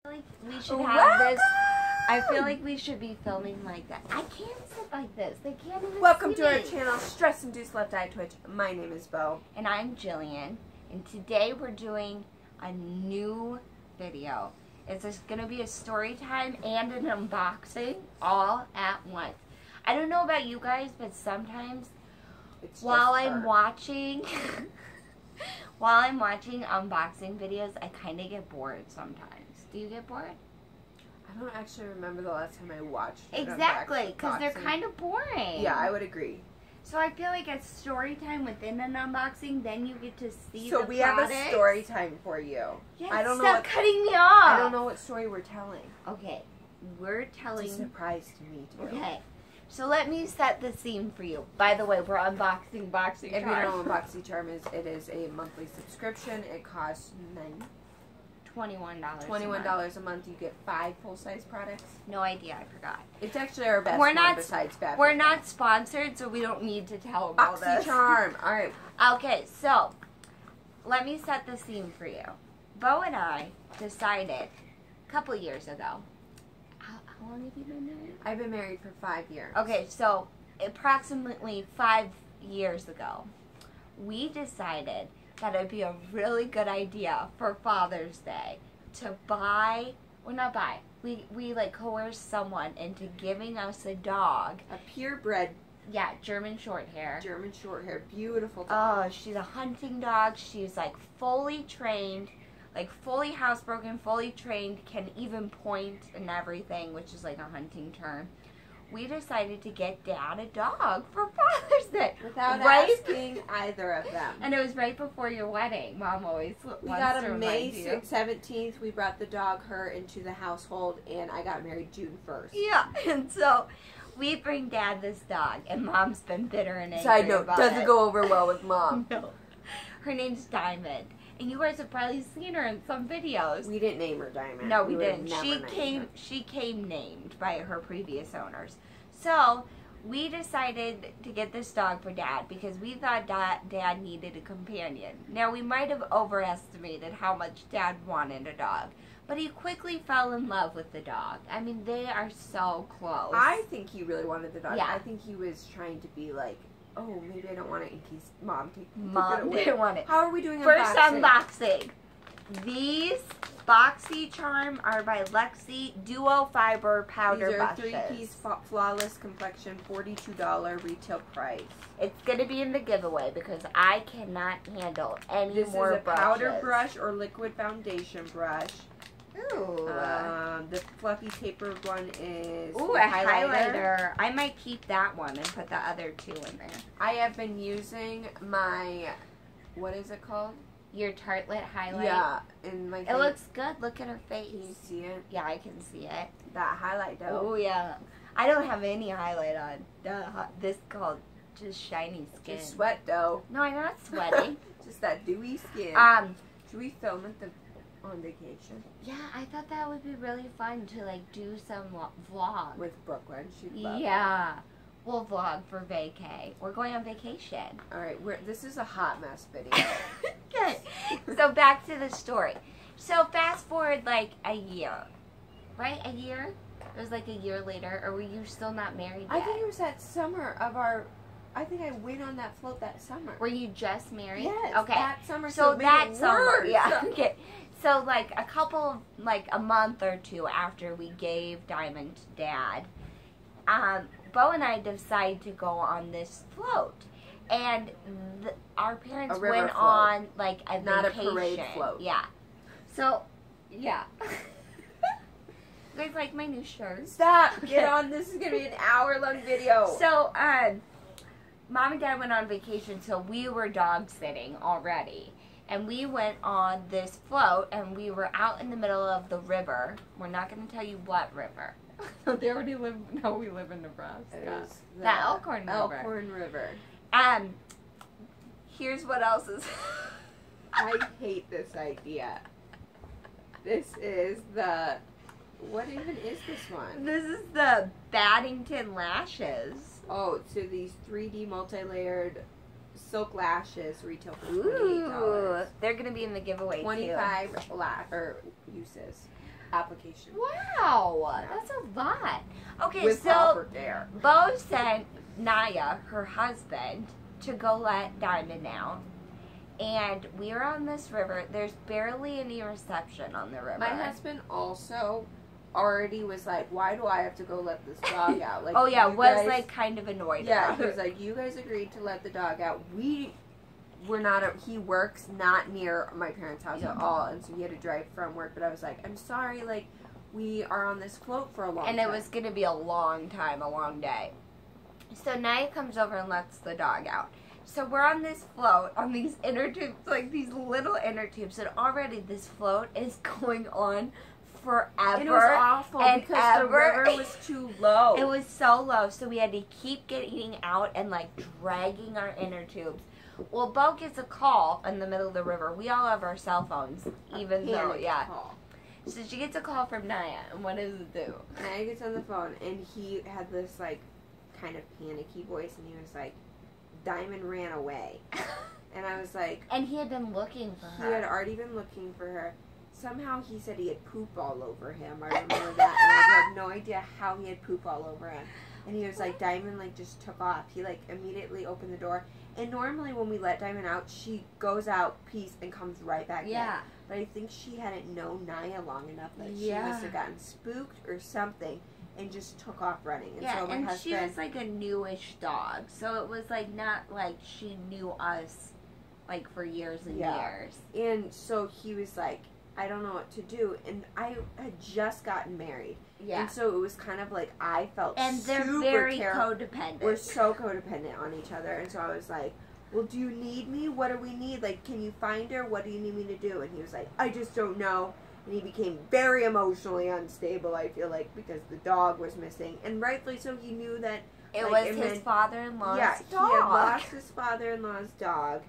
feel like we should have this. I feel like we should be filming like that. I can't sit like this. They can't even Welcome see to our me. channel, Stress Induced Left Eye Twitch. My name is Bo. And I'm Jillian. And today we're doing a new video. It's just going to be a story time and an unboxing all at once. I don't know about you guys, but sometimes while I'm watching unboxing videos, I kind of get bored sometimes. Do you get bored? I don't actually remember the last time I watched it. Exactly, because they're kind of boring. Yeah, I would agree. So I feel like it's story time within an unboxing, then you get to see so the we products. have a story time for you. Yeah, I don't know stop what, cutting me off. I don't know what story we're telling. Okay, we're telling... It's a surprise to me, too. Okay, so let me set the scene for you. By the way, we're unboxing Boxy If Charm. you don't know what BoxyCharm is, it is a monthly subscription. It costs $21 a month. You get 5 full-size products. No idea, I forgot. It's actually our best We're one not, besides Bad. We're not sponsored, so we don't need to tell them all this. BoxyCharm. All right. Okay, so let me set the scene for you. Bo and I decided a couple years ago. How long have you been married? I've been married for 5 years. Okay, so approximately 5 years ago, we decided that it'd be a really good idea for Father's Day to we like coerce someone into giving us a dog. A purebred. Yeah, German short hair. German short hair. Beautiful dog. Oh, she's a hunting dog. She's like fully trained, like fully housebroken, fully trained, can even point and everything, which is like a hunting term. We decided to get Dad a dog for Father's Day. Without asking either of them. And it was right before your wedding. Mom always We got a May 17th. We brought the dog, her, into the household, and I got married June 1st. Yeah, and so we bring Dad this dog, and Mom's been bitter and angry Side note, about doesn't it. go over well with Mom. No. Her name's Diamond. And you guys have probably seen her in some videos. We didn't name her Diamond. No, we didn't. She came named by her previous owners. So we decided to get this dog for Dad because we thought Dad needed a companion. Now we might have overestimated how much Dad wanted a dog, but he quickly fell in love with the dog. I mean, they are so close. I think he really wanted the dog. Yeah. I think he was trying to be like, oh, maybe I don't want it in case Mom took it Mom away. didn't want it. How are we doing First unboxing? These BoxyCharm are by Lexi Duo Fiber Powder These are Brushes. 3-piece flawless complexion, $42 retail price. It's going to be in the giveaway because I cannot handle any more brushes. This is a powder brush or liquid foundation brush. Ooh. The fluffy tapered one is Ooh, a highlighter. I might keep that one and put the other 2 in there. I have been using my, what is it called? Your Tartlet highlight? Yeah. In my it looks good. Look at her face. Can you see it? Yeah, I can see it. That highlight though. Oh, yeah. I don't have any highlight on. This is called just shiny skin. Just sweat though. No, I'm not sweating. Just that dewy skin. Should we film on vacation? Yeah, I thought that would be really fun to like do some vlog. With Brooklyn. She'd love Yeah. We'll vlog for vacay. We're going on vacation. Alright, this is a hot mess video. Okay. So back to the story. So fast forward like a year. Right? A year? It was like a year later. Or were you still not married yet? I think it was that summer of I think I went on that float that summer. Were you just married? Yes. Okay. That summer. So that summer. Worse. Yeah. Okay. So like a month or 2 after we gave Diamond to Dad, Bo and I decided to go on this float. And our parents went on like a Not vacation. A parade float. Yeah. So, yeah. You guys like my new shirt? Stop! Get on. This is going to be an hour-long video. So, Mom and Dad went on vacation, so we were dog sitting already. And we went on this float, and we were out in the middle of the river. We're not going to tell you what river. They already live. No, we live in Nebraska. The Elkhorn River. Elkhorn River. Here's what else is. I hate this idea. This is the. What even is this one? This is the Baddington lashes. Oh, so these 3D multi-layered silk lashes retail for $28. Ooh, they're gonna be in the giveaway 25 uses. application. Wow, that's a lot. Okay, With so proper care. Bo sent Naya, her husband, to go let Diamond out. And we're on this river. There's barely any reception on the river. My husband also already was like, why do I have to go let this dog out? Like, oh yeah, you was guys, like kind of annoyed. yeah, about he it. was like, you guys agreed to let the dog out. We're not, he works not near my parents' house at all, and so he had to drive from work, but I was like, I'm sorry, like, we are on this float for a long time. And it was going to be a long time, a long day. So Naya comes over and lets the dog out. So we're on this float, on these inner tubes, like these little inner tubes, and already this float is going on forever. And it was awful because the river was too low. It was so low, so we had to keep getting out and like dragging our inner tubes. Well, Bo gets a call in the middle of the river. We all have our cell phones, even though, yeah. Call. So she gets a call from Naya, and what does it do? Naya gets on the phone, and he had this like kind of panicky voice, and he was like, Diamond ran away. And I was like... And he had been looking for her. He had already been looking for her. Somehow he said he had poop all over him. I remember that. And I had no idea how he had poop all over him. And he was like, Diamond, like, just took off. He, like, immediately opened the door. And normally when we let Diamond out, she goes out, pees, and comes right back in. But I think she hadn't known Naya long enough that she must have gotten spooked or something. And just took off running. And yeah, so my and husband, she was like a newish dog. So it was like not like she knew us like for years and years. And so he was like, I don't know what to do. And I had just gotten married. Yeah. And so it was kind of like I felt and they're super very codependent. We're so codependent on each other. And so I was like, well, do you need me? What do we need? Like, can you find her? What do you need me to do? And he was like, I just don't know. And he became very emotionally unstable, I feel like, because the dog was missing. And rightfully so, he knew that it like, was his father-in-law's dog. Yeah, he had lost his father-in-law's dog.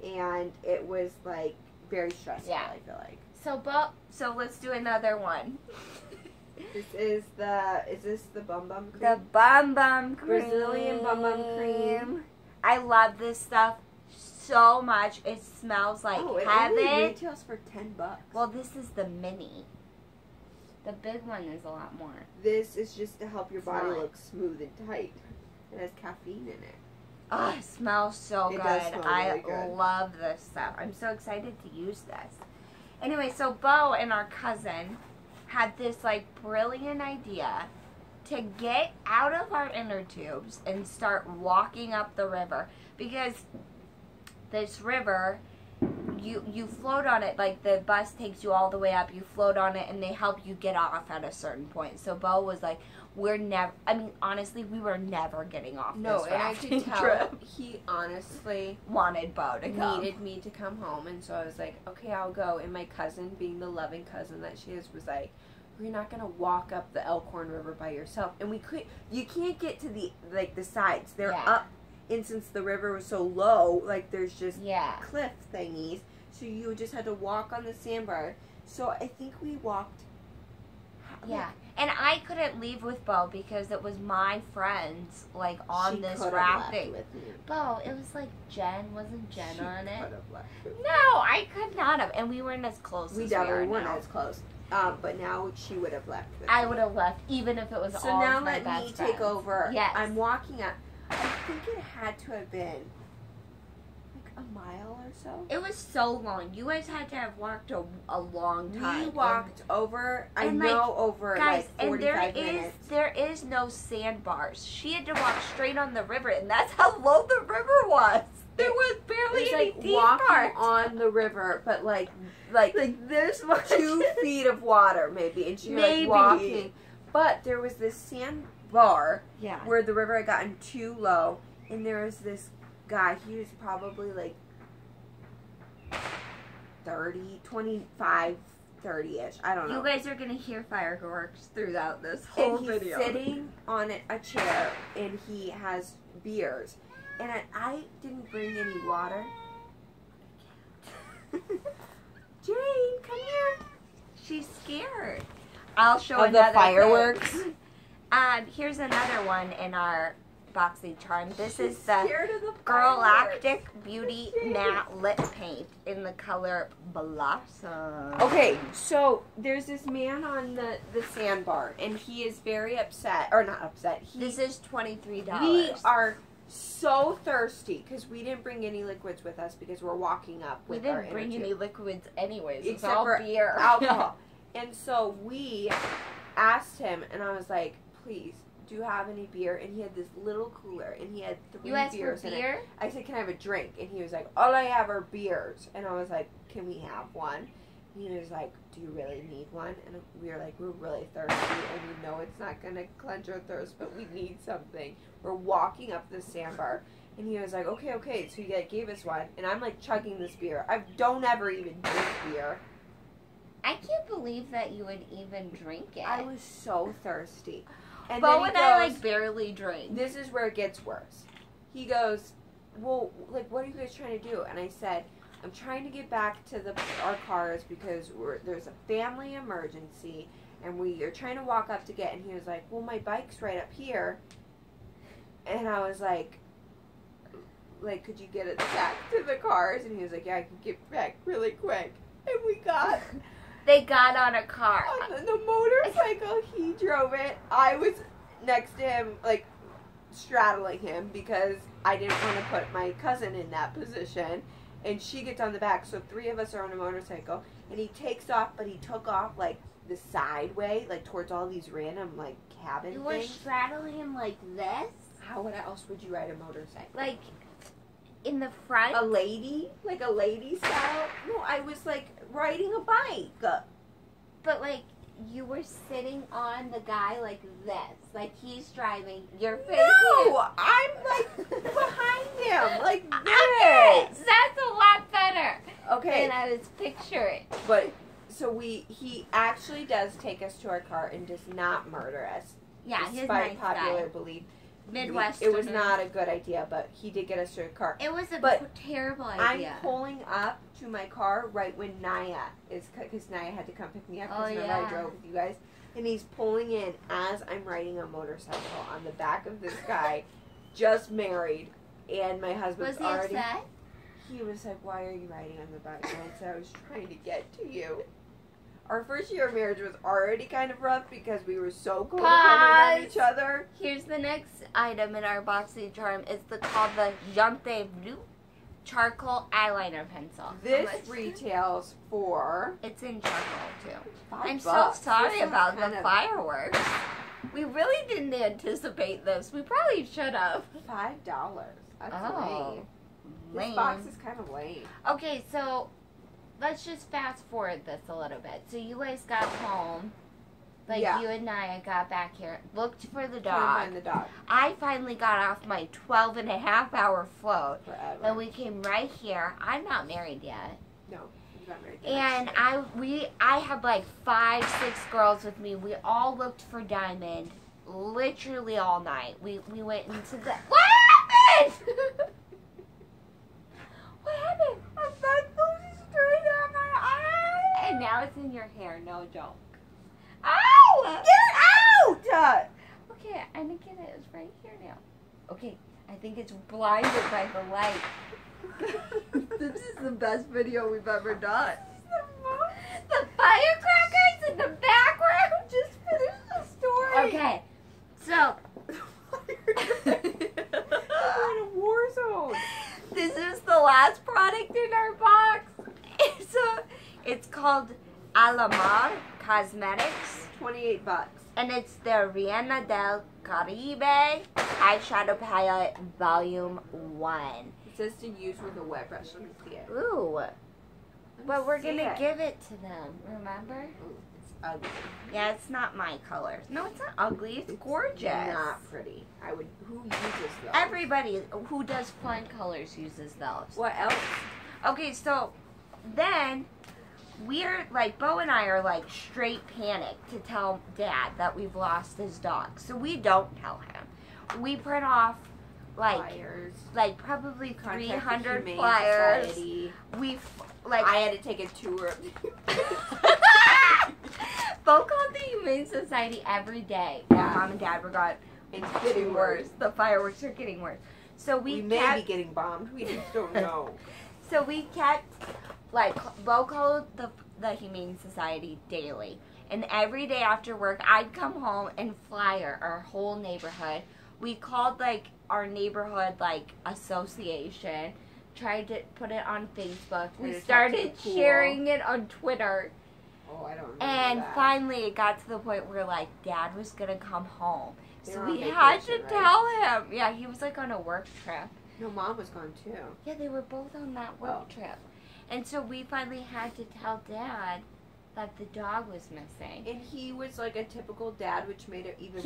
And it was, like, very stressful, I feel like. So let's do another one. Is this the Bum Bum Cream? The Bum Bum Cream. Brazilian Bum Bum Cream. I love this stuff so much. It smells like heaven. It only retails for $10. Well, this is the mini. The big one is a lot more. This is just to help your body look smooth and tight. It has caffeine in it. Oh, it smells so good. Does smell really good. I love this stuff. I'm so excited to use this. Anyway, so Bo and our cousin had this like brilliant idea to get out of our inner tubes and start walking up the river, because this river, you float on it, like the bus takes you all the way up, you float on it, and they help you get off at a certain point. So Bo was like, honestly, we were never getting off this rafting trip. He honestly wanted Bo to come. Needed me to come home, and so I was like, okay, I'll go. And my cousin, being the loving cousin that she is, was like, you're not gonna walk up the Elkhorn River by yourself. And you can't get to the sides. They're up. And since the river was so low, like there's just cliff thingies, so you just had to walk on the sandbar. So I think we walked. Yeah, and I couldn't leave with Bo because it was my friends like on this rafting. Bo, it was like Jen, wasn't Jen on it? No, I could not have, and we weren't as close. We definitely weren't as close. But now she would have left. I would have left, even if it was all of my best friends. So now let me take over. Yes, I'm walking up. I think it had to have been like a mile or so. It was so long. You guys had to have walked a long time. We walked over, over guys, like 45 minutes. There is no sandbars. She had to walk straight on the river, and that's how low the river was. There was barely any deep parts on the river, but like this much 2 feet of water maybe, and she was like walking. But there was this sandbar where the river had gotten too low, and there was this guy. He was probably like 25, 30-ish. I don't know. You guys are going to hear fireworks throughout this whole video. He's sitting on a chair, and he has beers. And I didn't bring any water. Jane, come here. She's scared. I'll show another the fireworks. thing. Here's another one in our BoxyCharm. This is the Scared of the Galactic Beauty Matte Lip Paint in the color Blossom. Okay, so there's this man on the sandbar, and he is very upset, or not upset. This is $23. We are so thirsty because we didn't bring any liquids with us because we're walking up with We our didn't bring energy. any liquids anyways. It's Except all for beer. alcohol. And so we asked him, and I was like, please, do you have any beer? And he had this little cooler, and he had 3 You asked for beers in it. beer? I said, can I have a drink? And he was like, all I have are beers. And I was like, can we have one? And he was like, do you really need one? And we were like, we're really thirsty, and we know it's not going to quench our thirst, but we need something. We're walking up the sandbar, and he was like, okay. So he like, gave us one, and I'm like chugging this beer. I don't ever even drink beer. I can't believe that you would even drink it. I was so thirsty. And Bo then he and I goes, barely drink. this is where it gets worse. He goes, well, like, what are you guys trying to do? And I said, I'm trying to get back to our cars because there's a family emergency, and we are trying to walk up to get. And he was like, well, my bike's right up here. And I was like, could you get it back to the cars? And he was like, yeah, I can get back really quick. And we got... They got on a car. On the motorcycle, he drove it. I was next to him, like, straddling him because I didn't want to put my cousin in that position. And she gets on the back, so 3 of us are on a motorcycle. And he takes off, but he took off, like, the side way, like, towards all these random, like, cabin You were things. straddling him like this? How else would you ride a motorcycle? Like, in the front? A lady? Like a lady style? No, I was, like, riding a bike. But, like, you were sitting on the guy like this. Like, he's driving. You're facing No! I'm, like, behind him. Like this. Okay, that's a lot better Okay. than I was picturing. But, so he actually does take us to our car and does not murder us. Yeah, he's despite nice popular guy. belief. Midwest. It was not a good idea, but he did get us to a car. It was a But terrible I'm idea. pulling up to my car right when Naya is, because Naya had to come pick me up because I drove with you guys. And he's pulling in as I'm riding a motorcycle on the back of this guy, just married, and my husband's Was he already... upset? He was like, why are you riding on the bike? And I said, I was trying to get to you. Our first year of marriage was already kind of rough because we were so codependent on each other. Here's the next item in our BoxyCharm. It's called the Jante Blue Charcoal Eyeliner Pencil. This retails for... It's in charcoal, too. I'm $5. so sorry This is about the kind of fireworks. We really didn't anticipate this. We probably should have. $5. That's lame. Lame. This box is kind of lame. Okay, so let's just fast forward this a little bit. So you guys got home. Like, you and Naya got back here, looked for the dog. Couldn't find the dog. I finally got off my 12-and-a-half-hour float. Forever. And we came right here. I'm not married yet. No, you got married. And I had like 5, 6 girls with me. We all looked for Diamond literally all night. We went into the... What happened? What happened? I thought those straight out my eye. And now it's in your hair. No joke. Ow! Get out! Okay, I didn't get it. It's right here now. Okay, I think it's blinded by the light. This is the best video we've ever done. The firecrackers in the background. Just finish the story. Okay, so We're in a war zone. this is the last product in our box. It's called Alamar Cosmetics. $28. And it's the Rihanna del Caribe Eyeshadow Palette Volume 1. It says to use with a wet brush. Let me see it. Ooh. But we're going to it. give it to them, remember? Ooh, it's ugly. Yeah, it's not my colors. No, it's not ugly. It's gorgeous. Not pretty. Who uses those? Everybody who does fun colors uses those. What else? Okay, so then we're like, Bo and I are like straight panicked to tell Dad that we've lost his dog. So we don't tell him. We print off Flyers. like probably Contact the 300 Humane flyers. Society. I had to take a tour. Bo called the Humane Society every day. While Mom and Dad were gone. It's getting worse. The fireworks are getting worse. So we may be getting bombed. We just don't know. So we kept, like, Bo called the Humane Society daily. And every day after work, I'd come home and flyer our whole neighborhood. We called, like, our neighborhood, like, association. Tried to put it on Facebook. We started sharing it on Twitter. Oh, I don't know. And that. Finally, it got to the point where, like, Dad was going to come home. So we vacation, had to right? tell him. Yeah, he was, like, on a work trip. No, Mom was gone, too. Yeah, they were both on that work trip. And so we finally had to tell Dad that the dog was missing. And he was like a typical dad, which made it even worse.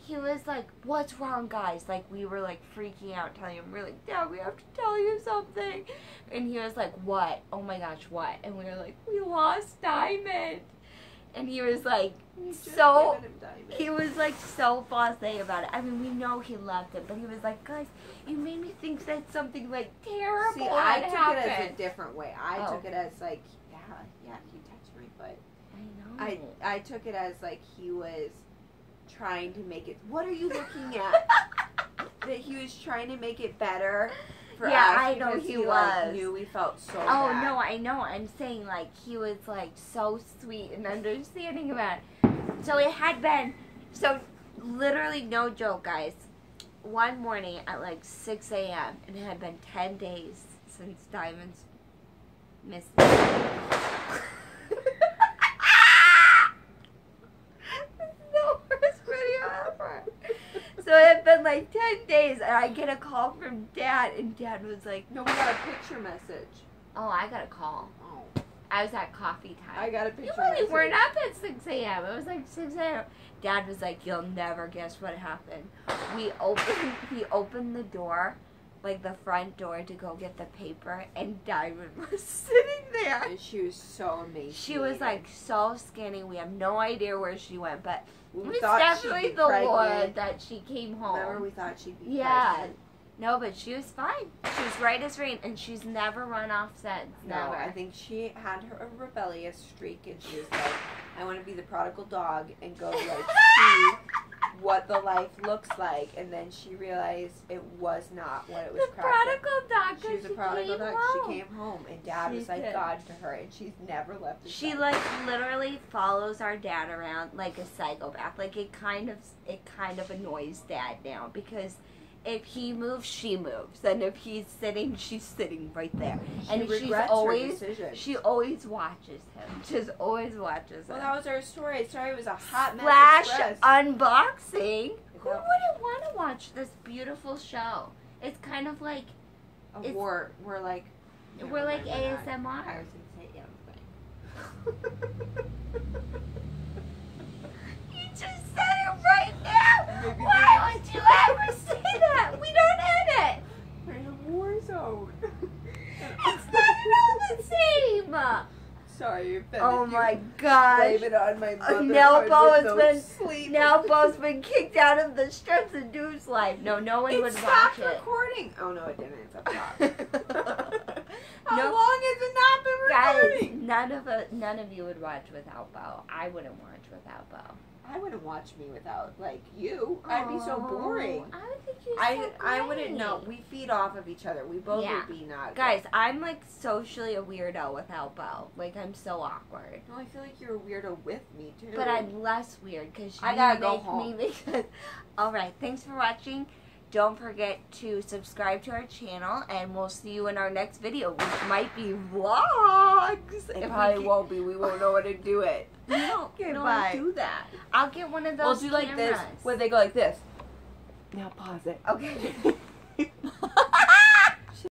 He was like, what's wrong, guys? Like, we were, like, freaking out, telling him, we're like, Dad, we have to tell you something. And he was like, what? Oh, my gosh, what? And we were like, we lost Diamond. And he was like, so blasé about it. I mean, we know he loved it, but he was like, guys, you made me think that something, like, terrible See, I took happened. it as a different way. I took it as, like, yeah, he touched my butt. I know. I took it as, like, he was trying to make it, what are you looking at? That he was trying to make it better for us. Yeah, I know he was. Like, knew we felt so Oh, bad. no, I know. I'm saying, like, he was, like, so sweet and understanding about it. So it had been, literally no joke, guys. One morning at, like, 6 a.m., and it had been 10 days since Diamond's missed. This is the worst video ever. So it had been, like, 10 days, and I get a call from Dad, and Dad was like, No, we got a picture message. oh, I got a call. Oh. I was at coffee time. I got a picture You really message. weren't up at 6 a.m. It was like 6 a.m. Dad was like, you'll never guess what happened. He opened the door, like the front door, to go get the paper, and Diamond was sitting there. And she was so amazing. She was like so skinny. We have no idea where she went, but it was thought definitely she'd be the pregnant. Lord that she came home. Remember, we thought she'd be pregnant. No, but she was fine. She was right as rain, and she's never run off since. No, Never. I think she had her rebellious streak, and she was like, I want to be the prodigal dog and go, like, see what the life looks like. And then she realized it was not what it was The prodigal dog. She was a prodigal dog. She came home, and Dad was like God to her, and she's never left his She, side. like, literally follows our dad around like a psychopath. Like, it kind of annoys Dad now, because if he moves, she moves, and if he's sitting, she's sitting right there. And she always watches him. Just always watches him. Well, that was our story. Our story was a hot mess. Flash unboxing. Who wouldn't want to watch this beautiful show? It's kind of like We're like ASMR. I was gonna say You just said it right now. Why would you ever say that? We don't edit. we're in a war zone. It's not at all the same. Sorry, offended Oh you. my gosh. Blame it on my mother. Now Now Bo's been kicked out of the Strips and Dudes life. No one would watch it. recording. Oh no, it didn't. It's up top. How No. long has it not been recording? Guys, none of you would watch without Bo. I wouldn't watch without Bo. I wouldn't watch me without you. I'd be so boring. I would think you're I wouldn't know. We feed off of each other. We both Yeah. would be not. Guys, I'm like socially a weirdo without Bo. Like, I'm so awkward. No, I feel like you're a weirdo with me too. But I'm less weird because I gotta go make home. me because. All right, thanks for watching. Don't forget to subscribe to our channel, and we'll see you in our next video, which might be vlogs. It probably won't be. We won't know how to do it. No, Goodbye. don't do that. I'll get one of those We'll do like cameras. this. Where they go like this. Now pause it. Okay.